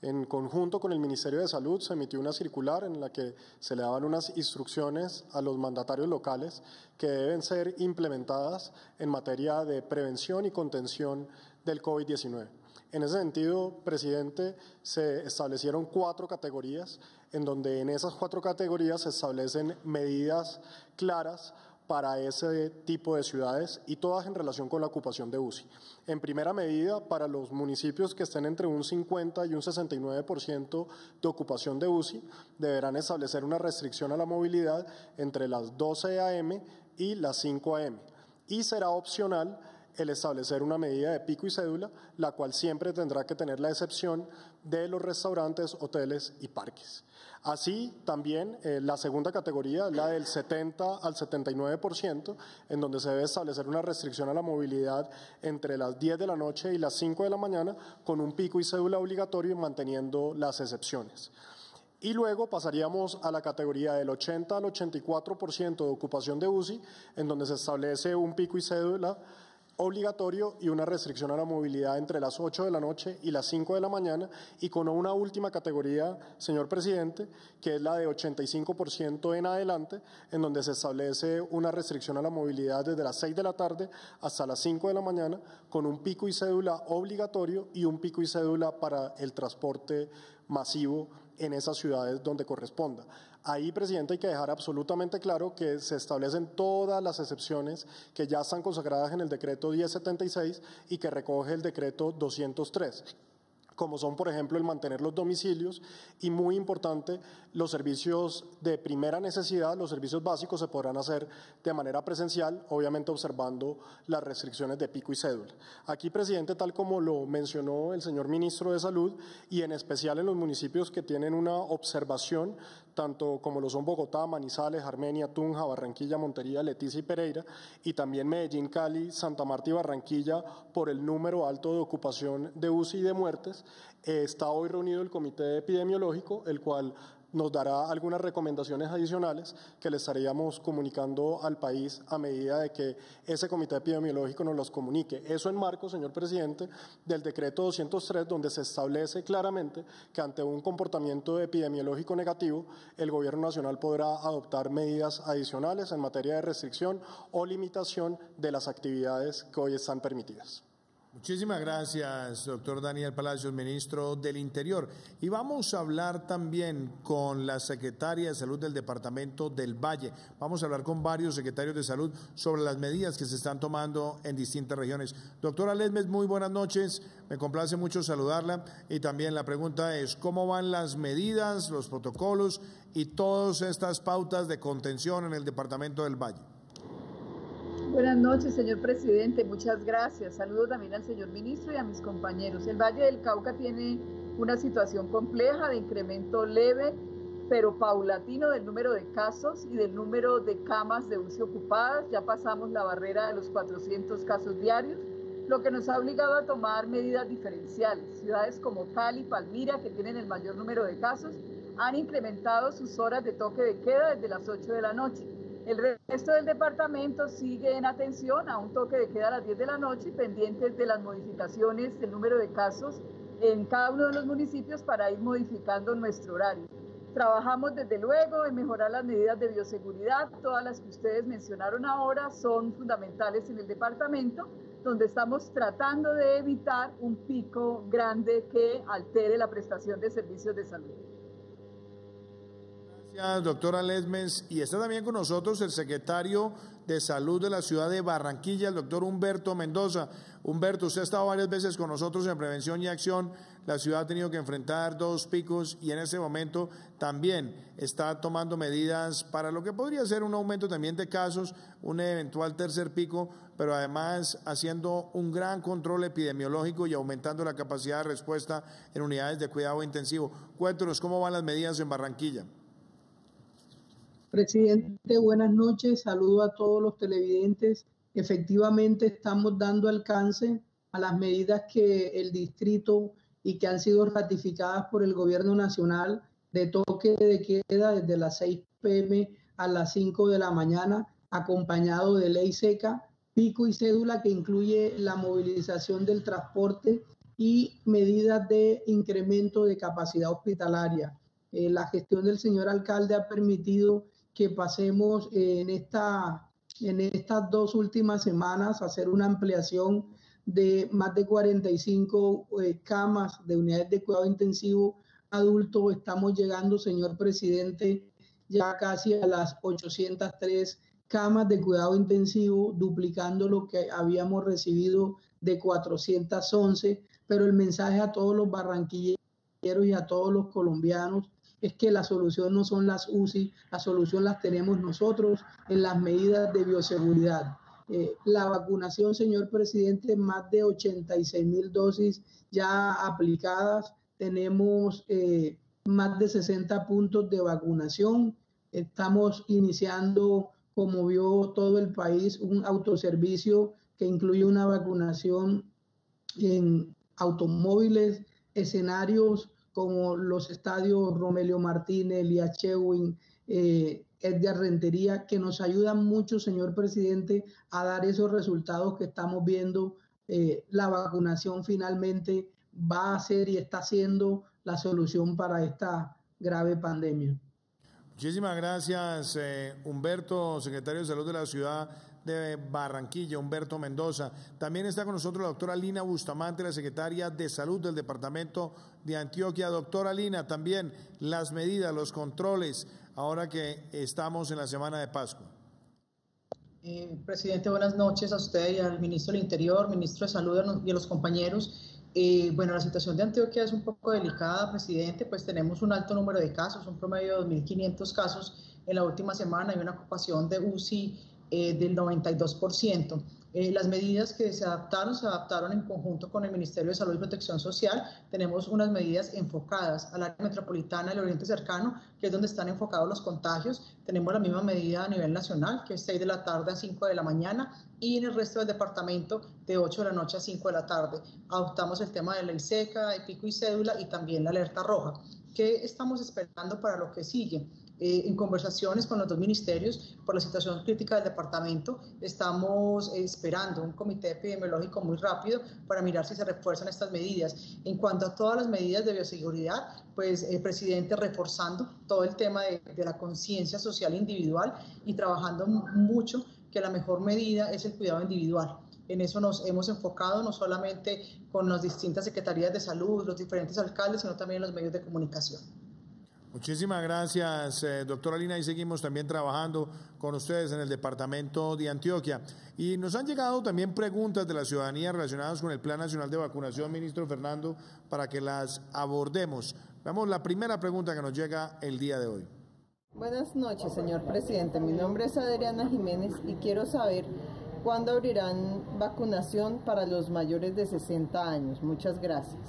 en conjunto con el Ministerio de Salud se emitió una circular en la que se le daban unas instrucciones a los mandatarios locales que deben ser implementadas en materia de prevención y contención del COVID-19. En ese sentido, presidente, se establecieron 4 categorías, en donde en esas 4 categorías se establecen medidas claras para ese tipo de ciudades y todas en relación con la ocupación de UCI. En primera medida, para los municipios que estén entre un 50 y un 69% de ocupación de UCI, deberán establecer una restricción a la movilidad entre las 12 a.m. y las 5 a.m. y será opcional el establecer una medida de pico y cédula, la cual siempre tendrá que tener la excepción de los restaurantes, hoteles y parques. Así también la segunda categoría, la del 70 al 79%, en donde se debe establecer una restricción a la movilidad entre las 10 de la noche y las 5 de la mañana, con un pico y cédula obligatorio y manteniendo las excepciones. Y luego pasaríamos a la categoría del 80 al 84% de ocupación de UCI, en donde se establece un pico y cédula obligatorio y una restricción a la movilidad entre las 8 de la noche y las 5 de la mañana, y con una última categoría, señor presidente, que es la de 85% en adelante, en donde se establece una restricción a la movilidad desde las 6 de la tarde hasta las 5 de la mañana, con un pico y cédula obligatorio y un pico y cédula para el transporte masivo en esas ciudades donde corresponda. Ahí, presidente, hay que dejar absolutamente claro que se establecen todas las excepciones que ya están consagradas en el decreto 1076 y que recoge el decreto 203. Como son, por ejemplo, el mantener los domicilios y, muy importante, los servicios de primera necesidad, los servicios básicos se podrán hacer de manera presencial, obviamente observando las restricciones de pico y cédula. Aquí, presidente, tal como lo mencionó el señor ministro de Salud, y en especial en los municipios que tienen una observación, tanto como lo son Bogotá, Manizales, Armenia, Tunja, Barranquilla, Montería, Leticia y Pereira, y también Medellín, Cali, Santa Marta y Barranquilla, por el número alto de ocupación de UCI y de muertes. Está hoy reunido el comité epidemiológico, el cual nos dará algunas recomendaciones adicionales que le estaríamos comunicando al país a medida de que ese comité epidemiológico nos los comunique. Eso en marco, señor presidente, del decreto 203, donde se establece claramente que ante un comportamiento epidemiológico negativo, el Gobierno Nacional podrá adoptar medidas adicionales en materia de restricción o limitación de las actividades que hoy están permitidas. Muchísimas gracias, doctor Daniel Palacios, ministro del Interior. Y vamos a hablar también con la secretaria de Salud del Departamento del Valle. Vamos a hablar con varios secretarios de Salud sobre las medidas que se están tomando en distintas regiones. Doctora Lesmes, muy buenas noches. Me complace mucho saludarla. Y también la pregunta es, ¿cómo van las medidas, los protocolos y todas estas pautas de contención en el Departamento del Valle? Buenas noches, señor presidente, muchas gracias. Saludo también al señor ministro y a mis compañeros. El Valle del Cauca tiene una situación compleja de incremento leve, pero paulatino del número de casos y del número de camas de UCI ocupadas. Ya pasamos la barrera de los 400 casos diarios, lo que nos ha obligado a tomar medidas diferenciales. Ciudades como Cali, Palmira, que tienen el mayor número de casos, han incrementado sus horas de toque de queda desde las 8 de la noche. El resto del departamento sigue en atención a un toque de queda a las 10 de la noche, pendientes de las modificaciones del número de casos en cada uno de los municipios para ir modificando nuestro horario. Trabajamos desde luego en mejorar las medidas de bioseguridad, todas las que ustedes mencionaron ahora son fundamentales en el departamento, donde estamos tratando de evitar un pico grande que altere la prestación de servicios de salud. Gracias, doctora Lesmes. Y está también con nosotros el secretario de Salud de la ciudad de Barranquilla, el doctor Humberto Mendoza. Humberto, usted ha estado varias veces con nosotros en Prevención y Acción. La ciudad ha tenido que enfrentar 2 picos y en ese momento también está tomando medidas para lo que podría ser un aumento también de casos, un eventual tercer pico, pero además haciendo un gran control epidemiológico y aumentando la capacidad de respuesta en unidades de cuidado intensivo. Cuéntanos cómo van las medidas en Barranquilla. Presidente, buenas noches. Saludo a todos los televidentes. Efectivamente, estamos dando alcance a las medidas que el distrito y que han sido ratificadas por el Gobierno Nacional de toque de queda desde las 6 p.m. a las 5 de la mañana, acompañado de ley seca, pico y cédula que incluye la movilización del transporte y medidas de incremento de capacidad hospitalaria. La gestión del señor alcalde ha permitido que pasemos en estas 2 últimas semanas a hacer una ampliación de más de 45 camas de unidades de cuidado intensivo adulto. Estamos llegando, señor presidente, ya casi a las 803 camas de cuidado intensivo, duplicando lo que habíamos recibido de 411, pero el mensaje a todos los barranquilleros y a todos los colombianos es que la solución no son las UCI, la solución las tenemos nosotros en las medidas de bioseguridad. La vacunación, señor presidente, más de 86,000 dosis ya aplicadas, tenemos más de 60 puntos de vacunación, estamos iniciando, como vio todo el país, un autoservicio que incluye una vacunación en automóviles, escenarios como los estadios Romelio Martínez, Elías Chewin, Edgar Rentería, que nos ayudan mucho, señor presidente, a dar esos resultados que estamos viendo. La vacunación finalmente va a ser y está siendo la solución para esta grave pandemia. Muchísimas gracias, Humberto, secretario de Salud de la ciudad de Barranquilla, Humberto Mendoza. También está con nosotros la doctora Lina Bustamante, la secretaria de Salud del departamento de Antioquia. Doctora Lina, también las medidas, los controles, ahora que estamos en la semana de Pascua. Presidente, buenas noches a usted y al ministro del Interior, ministro de Salud y a los compañeros. Bueno, la situación de Antioquia es un poco delicada, presidente, pues tenemos un alto número de casos, un promedio de 2.500 casos en la última semana y una ocupación de UCI del 92%. Las medidas que se adaptaron en conjunto con el Ministerio de Salud y Protección Social. Tenemos unas medidas enfocadas al área metropolitana del Oriente Cercano, que es donde están enfocados los contagios. Tenemos la misma medida a nivel nacional, que es 6 de la tarde a 5 de la mañana, y en el resto del departamento de 8 de la noche a 5 de la tarde. Adoptamos el tema de ley seca, de pico y cédula y también la alerta roja. ¿Qué estamos esperando para lo que sigue? En conversaciones con los dos ministerios por la situación crítica del departamento, estamos esperando un comité epidemiológico muy rápido para mirar si se refuerzan estas medidas. En cuanto a todas las medidas de bioseguridad, pues el presidente reforzando todo el tema de la conciencia social individual y trabajando mucho que la mejor medida es el cuidado individual. En eso nos hemos enfocado no solamente con las distintas secretarías de salud, los diferentes alcaldes, sino también en los medios de comunicación. Muchísimas gracias, doctora Lina, y seguimos también trabajando con ustedes en el departamento de Antioquia. Y nos han llegado también preguntas de la ciudadanía relacionadas con el Plan Nacional de Vacunación, ministro Fernando, para que las abordemos. Veamos la primera pregunta que nos llega el día de hoy. Buenas noches, señor presidente. Mi nombre es Adriana Jiménez y quiero saber cuándo abrirán vacunación para los mayores de 60 años. Muchas gracias.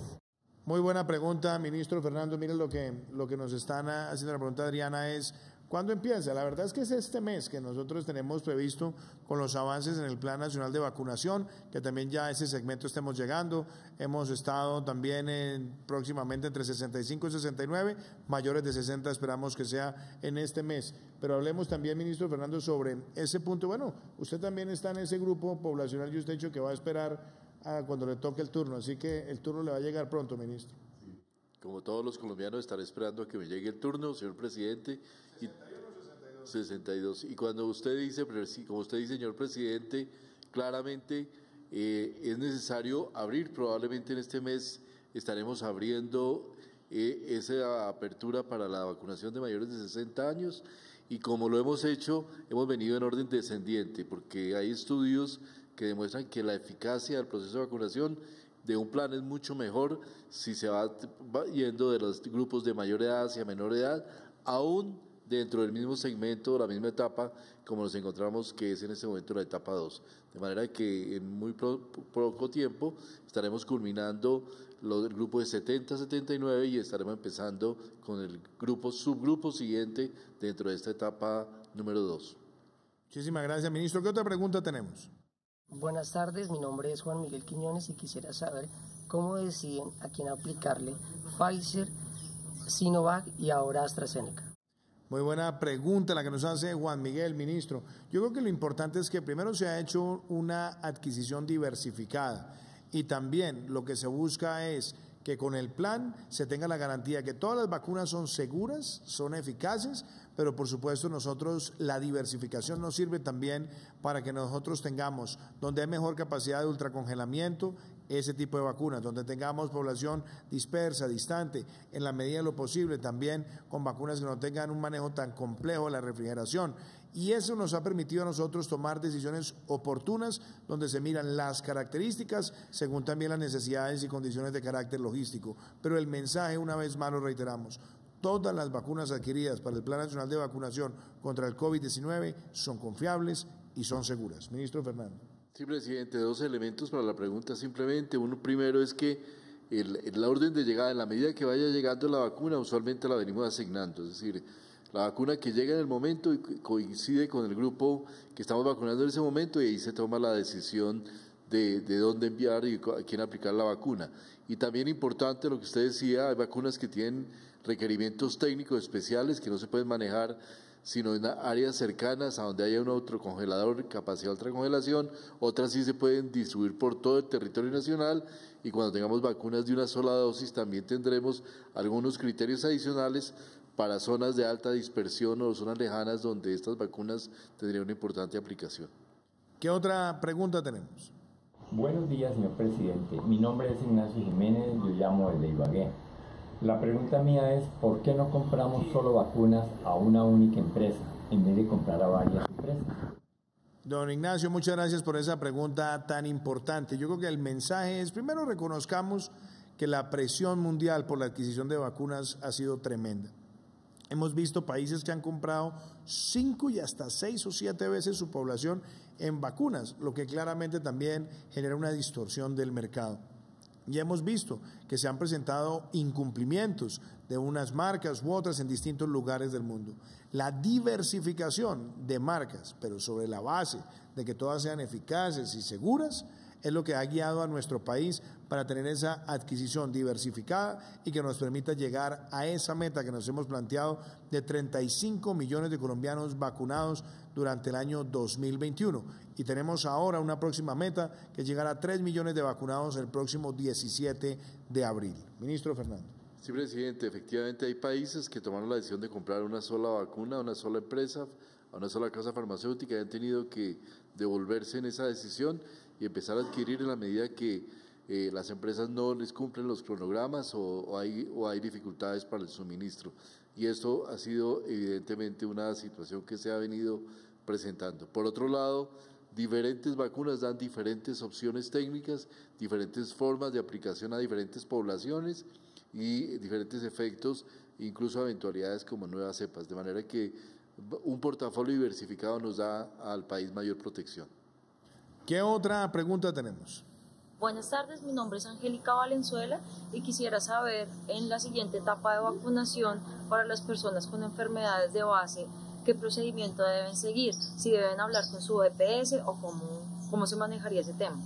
Muy buena pregunta, ministro Fernando. Miren lo que nos están haciendo la pregunta, Adriana, es ¿cuándo empieza? La verdad es que es este mes que nosotros tenemos previsto con los avances en el Plan Nacional de Vacunación, que también ya a ese segmento estemos llegando. Hemos estado también próximamente entre 65 y 69, mayores de 60 esperamos que sea en este mes. Pero hablemos también, ministro Fernando, sobre ese punto. Bueno, usted también está en ese grupo poblacional y usted ha dicho que va a esperar cuando le toque el turno, así que el turno le va a llegar pronto, ministro. Como todos los colombianos, estaré esperando a que me llegue el turno, señor presidente. 62. Y cuando usted dice, como usted dice, señor presidente, claramente es necesario abrir, probablemente en este mes estaremos abriendo esa apertura para la vacunación de mayores de 60 años y como lo hemos hecho, hemos venido en orden descendiente, porque hay estudios que demuestran que la eficacia del proceso de vacunación de un plan es mucho mejor si se va yendo de los grupos de mayor edad hacia menor edad, aún dentro del mismo segmento, la misma etapa, como nos encontramos que es en este momento la etapa 2. De manera que en muy poco tiempo estaremos culminando el grupo de 70-79 y estaremos empezando con el subgrupo siguiente dentro de esta etapa número 2. Muchísimas gracias, ministro. ¿Qué otra pregunta tenemos? Buenas tardes, mi nombre es Juan Miguel Quiñones y quisiera saber cómo deciden a quién aplicarle Pfizer, Sinovac y ahora AstraZeneca. Muy buena pregunta la que nos hace Juan Miguel, ministro. Yo creo que lo importante es que primero se ha hecho una adquisición diversificada y también lo que se busca es que con el plan se tenga la garantía que todas las vacunas son seguras, son eficaces, pero por supuesto nosotros la diversificación nos sirve también para que nosotros tengamos donde hay mejor capacidad de ultracongelamiento, ese tipo de vacunas, donde tengamos población dispersa, distante, en la medida de lo posible también con vacunas que no tengan un manejo tan complejo de la refrigeración Y eso nos ha permitido a nosotros tomar decisiones oportunas donde se miran las características según también las necesidades y condiciones de carácter logístico. Pero el mensaje, una vez más lo reiteramos, todas las vacunas adquiridas para el Plan Nacional de Vacunación contra el COVID-19 son confiables y son seguras. Ministro Fernando. Sí, presidente, dos elementos para la pregunta simplemente. Uno primero es que la orden de llegada, en la medida que vaya llegando la vacuna, usualmente la venimos asignando, es decir, la vacuna que llega en el momento y coincide con el grupo que estamos vacunando en ese momento y ahí se toma la decisión de dónde enviar y a quién aplicar la vacuna. Y también importante lo que usted decía, hay vacunas que tienen requerimientos técnicos especiales que no se pueden manejar sino en áreas cercanas a donde haya un ultracongelador, capacidad de ultracongelación, otras sí se pueden distribuir por todo el territorio nacional y cuando tengamos vacunas de una sola dosis también tendremos algunos criterios adicionales para zonas de alta dispersión o zonas lejanas donde estas vacunas tendrían una importante aplicación. ¿Qué otra pregunta tenemos? Buenos días, señor presidente. Mi nombre es Ignacio Jiménez, yo llamo desde Ibagué. La pregunta mía es, ¿por qué no compramos solo vacunas a una única empresa en vez de comprar a varias empresas? Don Ignacio, muchas gracias por esa pregunta tan importante. Yo creo que el mensaje es, primero reconozcamos que la presión mundial por la adquisición de vacunas ha sido tremenda. Hemos visto países que han comprado 5 y hasta 6 o 7 veces su población en vacunas, lo que claramente también genera una distorsión del mercado. Y hemos visto que se han presentado incumplimientos de unas marcas u otras en distintos lugares del mundo. La diversificación de marcas, pero sobre la base de que todas sean eficaces y seguras, es lo que ha guiado a nuestro país para tener esa adquisición diversificada y que nos permita llegar a esa meta que nos hemos planteado de 35 millones de colombianos vacunados durante el año 2021. Y tenemos ahora una próxima meta que es llegar a 3 millones de vacunados el próximo 17 de abril. Ministro Fernando. Sí, presidente, efectivamente hay países que tomaron la decisión de comprar una sola vacuna, a una sola empresa, a una sola casa farmacéutica y han tenido que devolverse en esa decisión y empezar a adquirir en la medida que las empresas no les cumplen los cronogramas o hay dificultades para el suministro. Y esto ha sido evidentemente una situación que se ha venido presentando. Por otro lado, diferentes vacunas dan diferentes opciones técnicas, diferentes formas de aplicación a diferentes poblaciones y diferentes efectos, incluso eventualidades como nuevas cepas, de manera que un portafolio diversificado nos da al país mayor protección. ¿Qué otra pregunta tenemos? Buenas tardes, mi nombre es Angélica Valenzuela y quisiera saber en la siguiente etapa de vacunación para las personas con enfermedades de base, ¿qué procedimiento deben seguir? Si deben hablar con su EPS o cómo se manejaría ese tema.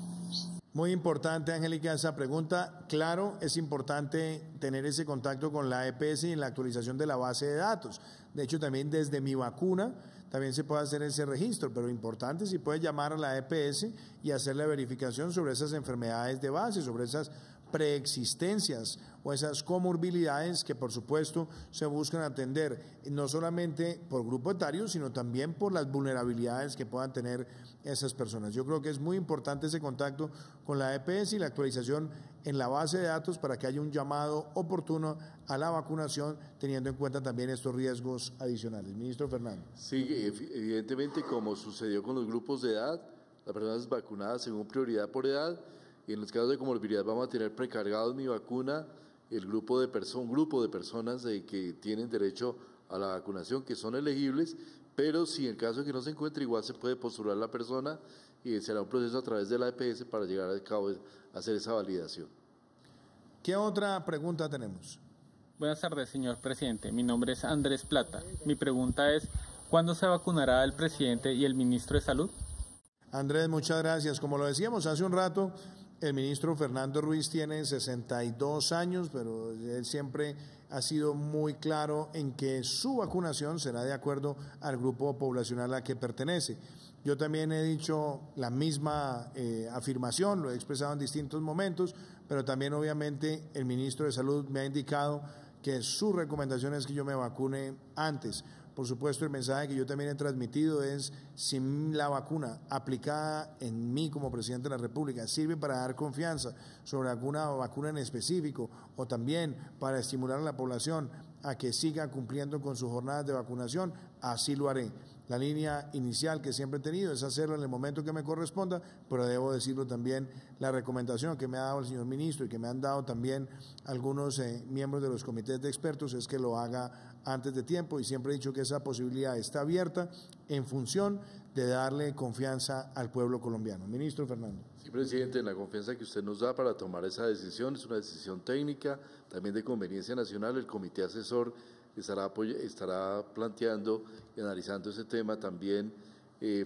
Muy importante, Angélica, esa pregunta. Claro, es importante tener ese contacto con la EPS y en la actualización de la base de datos. De hecho, también desde Mi Vacuna también se puede hacer ese registro, pero importante si puede llamar a la EPS y hacer la verificación sobre esas enfermedades de base, sobre esas preexistencias o esas comorbilidades que por supuesto se buscan atender no solamente por grupo etario, sino también por las vulnerabilidades que puedan tener esas personas. Yo creo que es muy importante ese contacto con la EPS y la actualización en la base de datos para que haya un llamado oportuno a la vacunación, teniendo en cuenta también estos riesgos adicionales. Ministro Fernando. Sí, evidentemente, como sucedió con los grupos de edad, las personas vacunadas según prioridad por edad, y en los casos de comorbilidad vamos a tener precargados Mi Vacuna, un grupo de personas que tienen derecho a la vacunación, que son elegibles, pero si en caso de que no se encuentre, igual se puede postular la persona y será un proceso a través de la EPS para llegar a cabo a hacer esa validación. ¿Qué otra pregunta tenemos? Buenas tardes, señor presidente. Mi nombre es Andrés Plata. Mi pregunta es, ¿cuándo se vacunará el presidente y el ministro de Salud? Andrés, muchas gracias. Como lo decíamos hace un rato, el ministro Fernando Ruiz tiene 62 años, pero él siempre ha sido muy claro en que su vacunación será de acuerdo al grupo poblacional a que pertenece. Yo también he dicho la misma afirmación, lo he expresado en distintos momentos, pero también obviamente el ministro de Salud me ha indicado que su recomendación es que yo me vacune antes. Por supuesto, el mensaje que yo también he transmitido es, si la vacuna aplicada en mí como presidente de la República sirve para dar confianza sobre alguna vacuna en específico o también para estimular a la población a que siga cumpliendo con sus jornadas de vacunación, así lo haré. La línea inicial que siempre he tenido es hacerlo en el momento que me corresponda, pero debo decirlo también, la recomendación que me ha dado el señor ministro y que me han dado también algunos miembros de los comités de expertos es que lo haga antes de tiempo, y siempre he dicho que esa posibilidad está abierta en función de darle confianza al pueblo colombiano. Ministro Fernando. Sí, presidente, la confianza que usted nos da para tomar esa decisión es una decisión técnica, también de conveniencia nacional. El comité asesor estará planteando y analizando ese tema también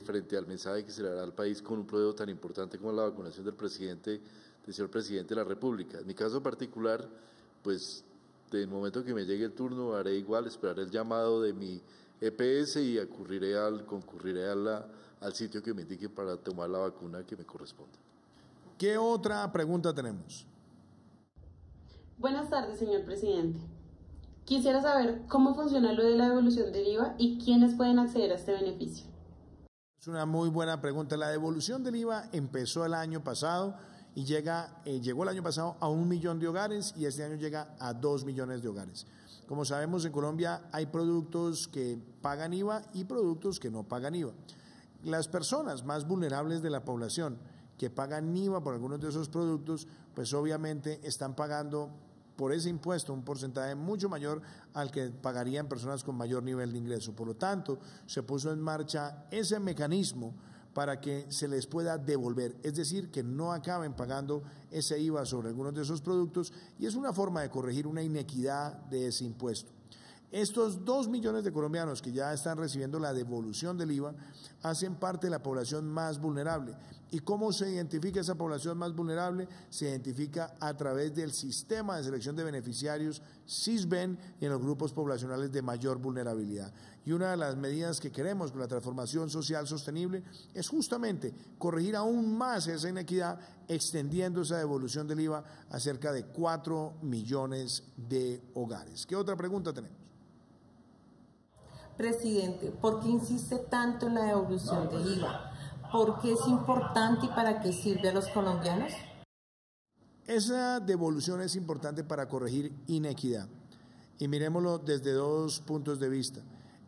frente al mensaje que se le dará al país con un proyecto tan importante como la vacunación del señor presidente de la República. En mi caso particular, pues del momento que me llegue el turno haré igual, esperaré el llamado de mi EPS y concurriré al sitio que me indique para tomar la vacuna que me corresponde. ¿Qué otra pregunta tenemos? Buenas tardes, señor presidente. Quisiera saber cómo funciona lo de la devolución del IVA y quiénes pueden acceder a este beneficio. Es una muy buena pregunta. La devolución del IVA empezó el año pasado y llegó el año pasado a 1 millón de hogares y este año llega a 2 millones de hogares. Como sabemos, en Colombia hay productos que pagan IVA y productos que no pagan IVA. Las personas más vulnerables de la población que pagan IVA por algunos de esos productos, pues obviamente están pagando por ese impuesto un porcentaje mucho mayor al que pagarían personas con mayor nivel de ingreso. Por lo tanto, se puso en marcha ese mecanismo para que se les pueda devolver, es decir, que no acaben pagando ese IVA sobre algunos de esos productos, y es una forma de corregir una inequidad de ese impuesto. Estos 2 millones de colombianos que ya están recibiendo la devolución del IVA hacen parte de la población más vulnerable. ¿Y cómo se identifica esa población más vulnerable? Se identifica a través del sistema de selección de beneficiarios SISBEN y en los grupos poblacionales de mayor vulnerabilidad. Y una de las medidas que queremos con la transformación social sostenible es justamente corregir aún más esa inequidad, extendiendo esa devolución del IVA a cerca de 4 millones de hogares. ¿Qué otra pregunta tenemos? Presidente, ¿por qué insiste tanto en la devolución del IVA? ¿Por qué es importante y para qué sirve a los colombianos? Esa devolución es importante para corregir inequidad. Y miremoslo desde 2 puntos de vista.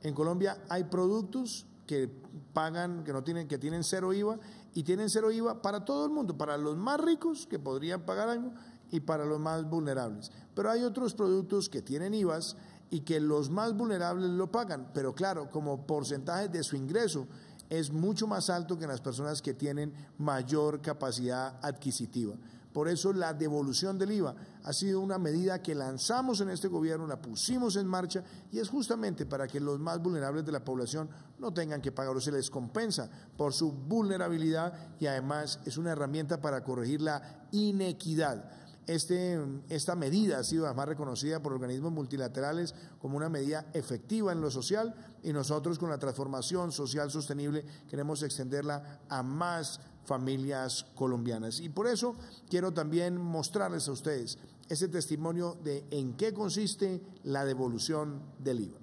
En Colombia hay productos que pagan, que tienen 0 IVA, y tienen 0 IVA para todo el mundo, para los más ricos que podrían pagar algo y para los más vulnerables. Pero hay otros productos que tienen IVAs y que los más vulnerables lo pagan, pero claro, como porcentaje de su ingreso es mucho más alto que en las personas que tienen mayor capacidad adquisitiva. Por eso la devolución del IVA ha sido una medida que lanzamos en este gobierno, la pusimos en marcha, y es justamente para que los más vulnerables de la población no tengan que pagarlo, se les compensa por su vulnerabilidad y además es una herramienta para corregir la inequidad. Esta medida ha sido además reconocida por organismos multilaterales como una medida efectiva en lo social, y nosotros con la transformación social sostenible queremos extenderla a más familias colombianas. Y por eso quiero también mostrarles a ustedes ese testimonio de en qué consiste la devolución del IVA.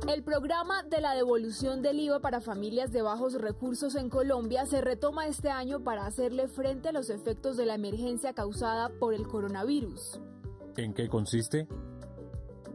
El programa de la devolución del IVA para familias de bajos recursos en Colombia se retoma este año para hacerle frente a los efectos de la emergencia causada por el coronavirus. ¿En qué consiste?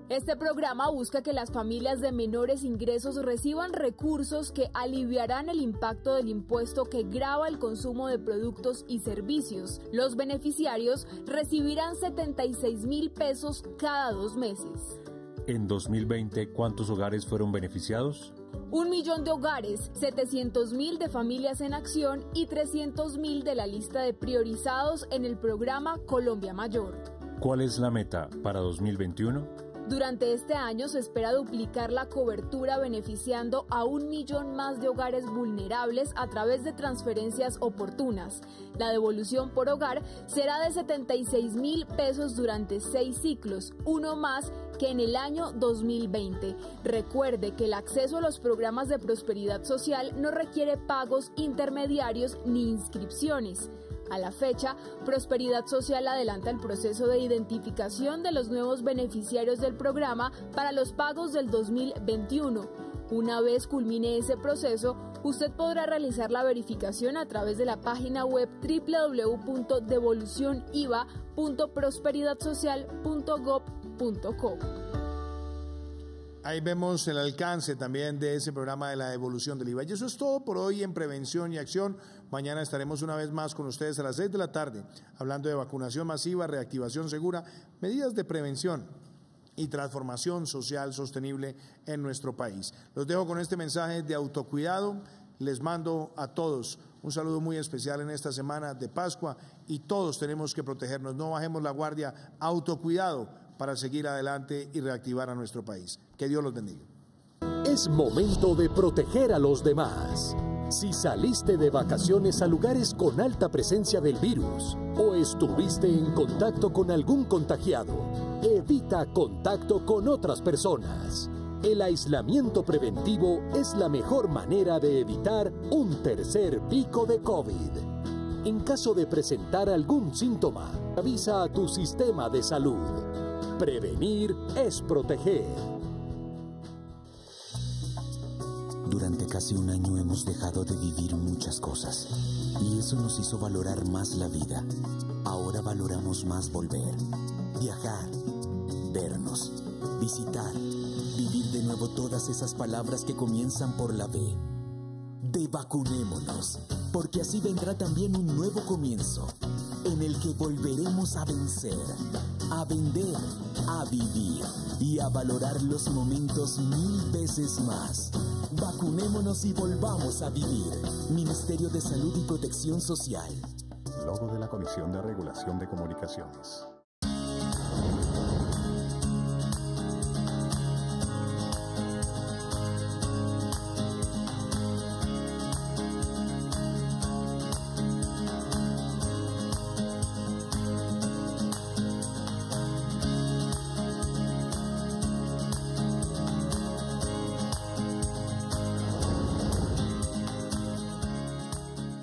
Este programa busca que las familias de menores ingresos reciban recursos que aliviarán el impacto del impuesto que grava el consumo de productos y servicios. Los beneficiarios recibirán 76.000 pesos cada 2 meses. En 2020, ¿cuántos hogares fueron beneficiados? 1 millón de hogares, 700.000 de familias en acción y 300.000 de la lista de priorizados en el programa Colombia Mayor. ¿Cuál es la meta para 2021? Durante este año se espera duplicar la cobertura beneficiando a 1 millón más de hogares vulnerables a través de transferencias oportunas. La devolución por hogar será de 76.000 pesos durante 6 ciclos, uno más que en el año 2020. Recuerde que el acceso a los programas de prosperidad social no requiere pagos intermediarios ni inscripciones. A la fecha, Prosperidad Social adelanta el proceso de identificación de los nuevos beneficiarios del programa para los pagos del 2021. Una vez culmine ese proceso, usted podrá realizar la verificación a través de la página web www.devolucioniva.prosperidadsocial.gov.co. Ahí vemos el alcance también de ese programa de la devolución del IVA. Y eso es todo por hoy en Prevención y Acción. Mañana estaremos una vez más con ustedes a las 6 de la tarde, hablando de vacunación masiva, reactivación segura, medidas de prevención y transformación social sostenible en nuestro país. Los dejo con este mensaje de autocuidado. Les mando a todos un saludo muy especial en esta semana de Pascua y todos tenemos que protegernos. No bajemos la guardia, autocuidado para seguir adelante y reactivar a nuestro país. Que Dios los bendiga. Es momento de proteger a los demás. Si saliste de vacaciones a lugares con alta presencia del virus o estuviste en contacto con algún contagiado, evita contacto con otras personas. El aislamiento preventivo es la mejor manera de evitar un tercer pico de COVID. En caso de presentar algún síntoma, avisa a tu sistema de salud. Prevenir es proteger. Durante casi un año hemos dejado de vivir muchas cosas y eso nos hizo valorar más la vida. Ahora valoramos más volver, viajar, vernos, visitar, vivir de nuevo todas esas palabras que comienzan por la B. De vacunémonos, porque así vendrá también un nuevo comienzo en el que volveremos a vencer, a vender, a vivir y a valorar los momentos 1000 veces más. Vacunémonos y volvamos a vivir. Ministerio de Salud y Protección Social. Logo de la Comisión de Regulación de Comunicaciones.